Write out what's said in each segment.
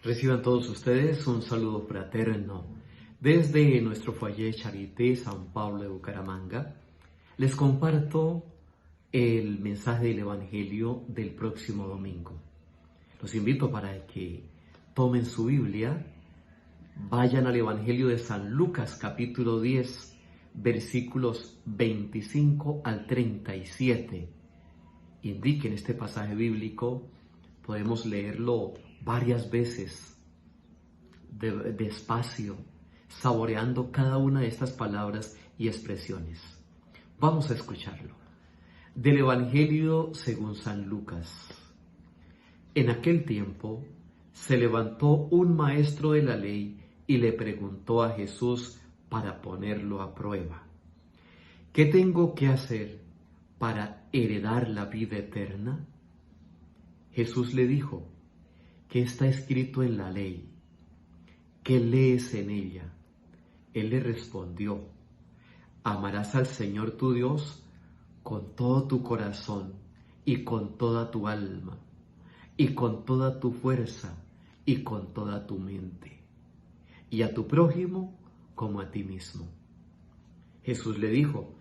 Reciban todos ustedes un saludo fraterno desde nuestro foyer Charité San Pablo de Bucaramanga. Les comparto el mensaje del Evangelio del próximo domingo. Los invito para que tomen su Biblia, vayan al Evangelio de San Lucas capítulo 10, versículos 25 al 37. Indiquen este pasaje bíblico, podemos leerlo varias veces, despacio, saboreando cada una de estas palabras y expresiones. Vamos a escucharlo. Del Evangelio según San Lucas. En aquel tiempo se levantó un maestro de la ley y le preguntó a Jesús para ponerlo a prueba: ¿qué tengo que hacer para heredar la vida eterna? Jesús le dijo: ¿qué está escrito en la ley? ¿Qué lees en ella? Él le respondió: amarás al Señor tu Dios con todo tu corazón y con toda tu alma y con toda tu fuerza y con toda tu mente, y a tu prójimo como a ti mismo. Jesús le dijo: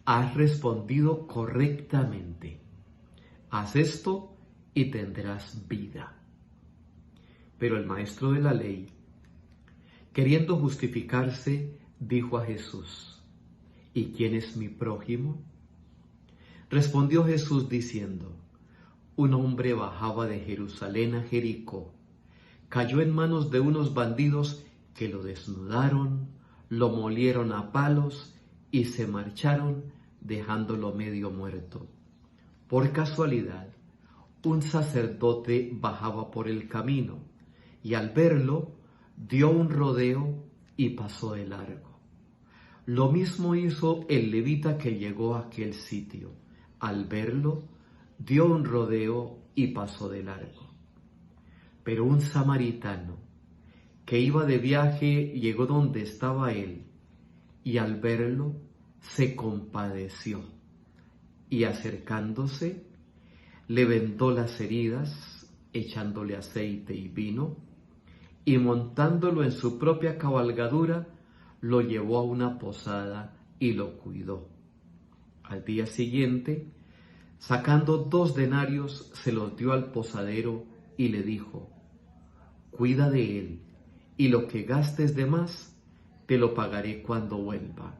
has respondido correctamente. Haz esto y tendrás vida. Pero el maestro de la ley, queriendo justificarse, dijo a Jesús: ¿y quién es mi prójimo? Respondió Jesús diciendo: un hombre bajaba de Jerusalén a Jericó, cayó en manos de unos bandidos que lo desnudaron, lo molieron a palos y se marcharon dejándolo medio muerto. Por casualidad, un sacerdote bajaba por el camino y al verlo dio un rodeo y pasó de largo. Lo mismo hizo el levita que llegó a aquel sitio. Al verlo dio un rodeo y pasó de largo. Pero un samaritano que iba de viaje llegó donde estaba él y al verlo se compadeció y acercándose le vendó las heridas, echándole aceite y vino, y montándolo en su propia cabalgadura, lo llevó a una posada y lo cuidó. Al día siguiente, sacando 2 denarios, se los dio al posadero y le dijo: cuida de él, y lo que gastes de más, te lo pagaré cuando vuelva.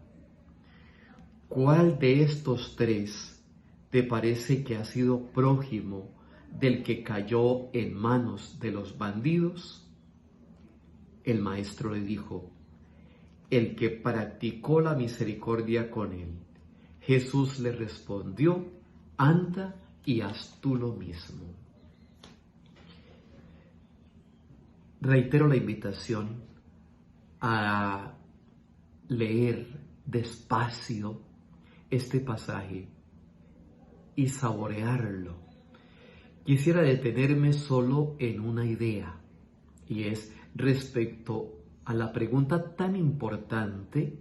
¿Cuál de estos 3 te parece que ha sido prójimo del que cayó en manos de los bandidos? El maestro le dijo: el que practicó la misericordia con él. Jesús le respondió: anda y haz tú lo mismo. Reitero la invitación a leer despacio este pasaje y saborearlo. Quisiera detenerme solo en una idea, y es respecto a la pregunta tan importante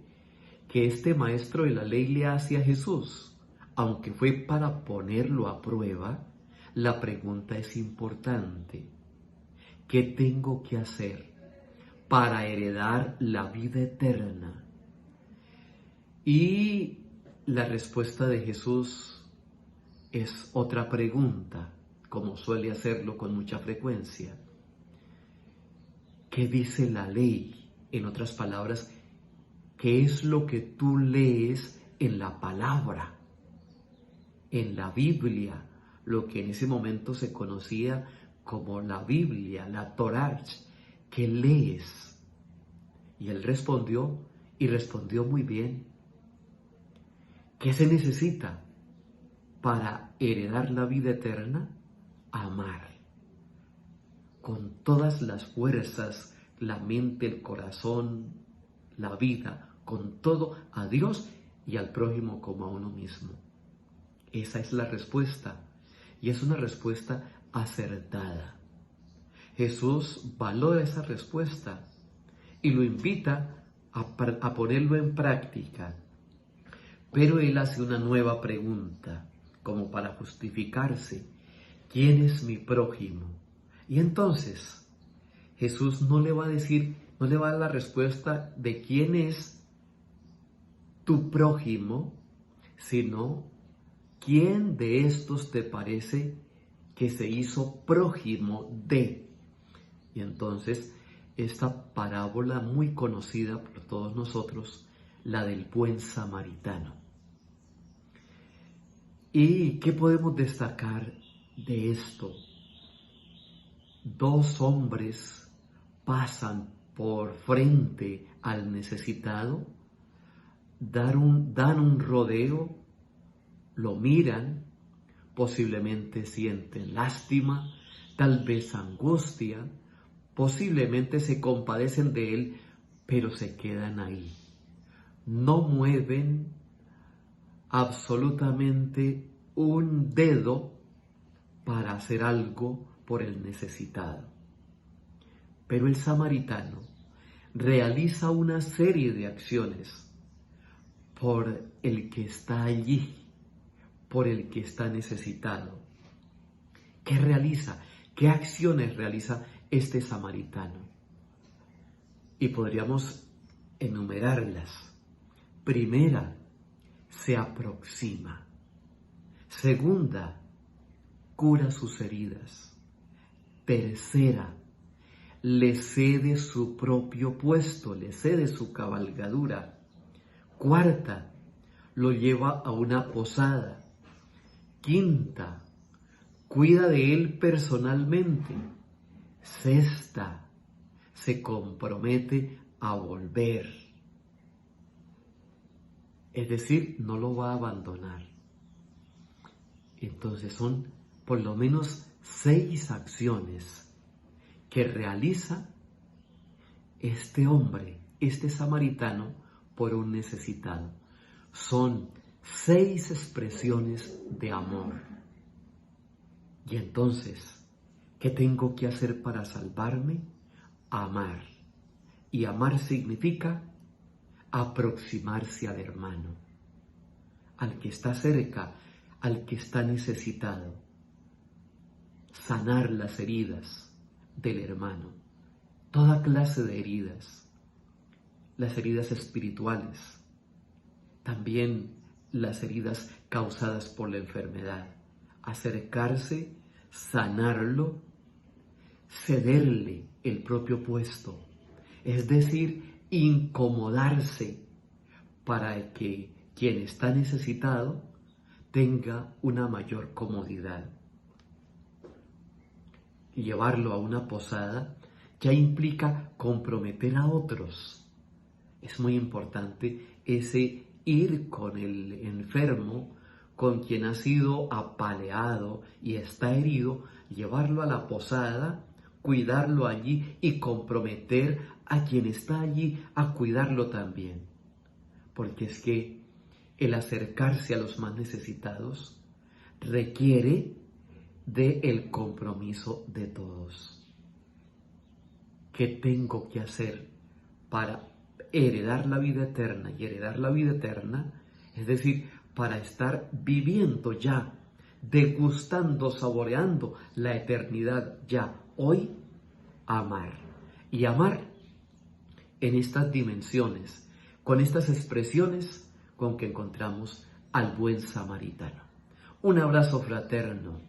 que este maestro de la ley le hace a Jesús. Aunque fue para ponerlo a prueba, la pregunta es importante. ¿Qué tengo que hacer para heredar la vida eterna? Y la respuesta de Jesús es otra pregunta, como suele hacerlo con mucha frecuencia. ¿Qué dice la ley? En otras palabras, ¿qué es lo que tú lees en la palabra, en la Biblia, lo que en ese momento se conocía como la Biblia, la Torá? ¿Qué lees? Y él respondió, y respondió muy bien. ¿Qué se necesita para heredar la vida eterna? Amar con todas las fuerzas, la mente, el corazón, la vida, con todo a Dios y al prójimo como a uno mismo. Esa es la respuesta, y es una respuesta acertada. Jesús valora esa respuesta y lo invita a ponerlo en práctica. Pero él hace una nueva pregunta, como para justificarse: ¿quién es mi prójimo? Y entonces Jesús no le va a decir, no le va a dar la respuesta de quién es tu prójimo, sino quién de estos te parece que se hizo prójimo de. Y entonces esta parábola muy conocida por todos nosotros, la del buen samaritano. ¿Y qué podemos destacar de esto? Dos hombres pasan por frente al necesitado, dan un rodeo, lo miran, posiblemente sienten lástima, tal vez angustia, posiblemente se compadecen de él, pero se quedan ahí. No mueven absolutamente un dedo para hacer algo por el necesitado. Pero el samaritano realiza una serie de acciones por el que está allí, por el que está necesitado. ¿Qué realiza? ¿Qué acciones realiza este samaritano? Y podríamos enumerarlas. Primera, se aproxima. Segunda, cura sus heridas. Tercera, le cede su propio puesto, le cede su cabalgadura. Cuarta, lo lleva a una posada. Quinta, cuida de él personalmente. Sexta, se compromete a volver. Es decir, no lo va a abandonar. Entonces son por lo menos 6 acciones que realiza este hombre, este samaritano, por un necesitado. Son 6 expresiones de amor. Y entonces, ¿qué tengo que hacer para salvarme? Amar. Y amar significa aproximarse al hermano, al que está cerca, al que está necesitado. Sanar las heridas del hermano, toda clase de heridas, las heridas espirituales, también las heridas causadas por la enfermedad. Acercarse, sanarlo, cederle el propio puesto, es decir, incomodarse para que quien está necesitado tenga una mayor comodidad. Llevarlo a una posada ya implica comprometer a otros. Es muy importante ese ir con el enfermo, con quien ha sido apaleado y está herido, llevarlo a la posada, cuidarlo allí y comprometer a quien está allí a cuidarlo también. Porque es que el acercarse a los más necesitados requiere del compromiso de todos. ¿Qué tengo que hacer para heredar la vida eterna? Y heredar la vida eterna, es decir, para estar viviendo ya, degustando, saboreando la eternidad ya, hoy, amar. Y amar en estas dimensiones, con estas expresiones con que encontramos al buen samaritano. Un abrazo fraterno,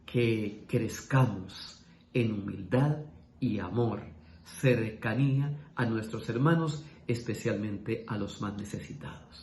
que crezcamos en humildad y amor, cercanía a nuestros hermanos, especialmente a los más necesitados.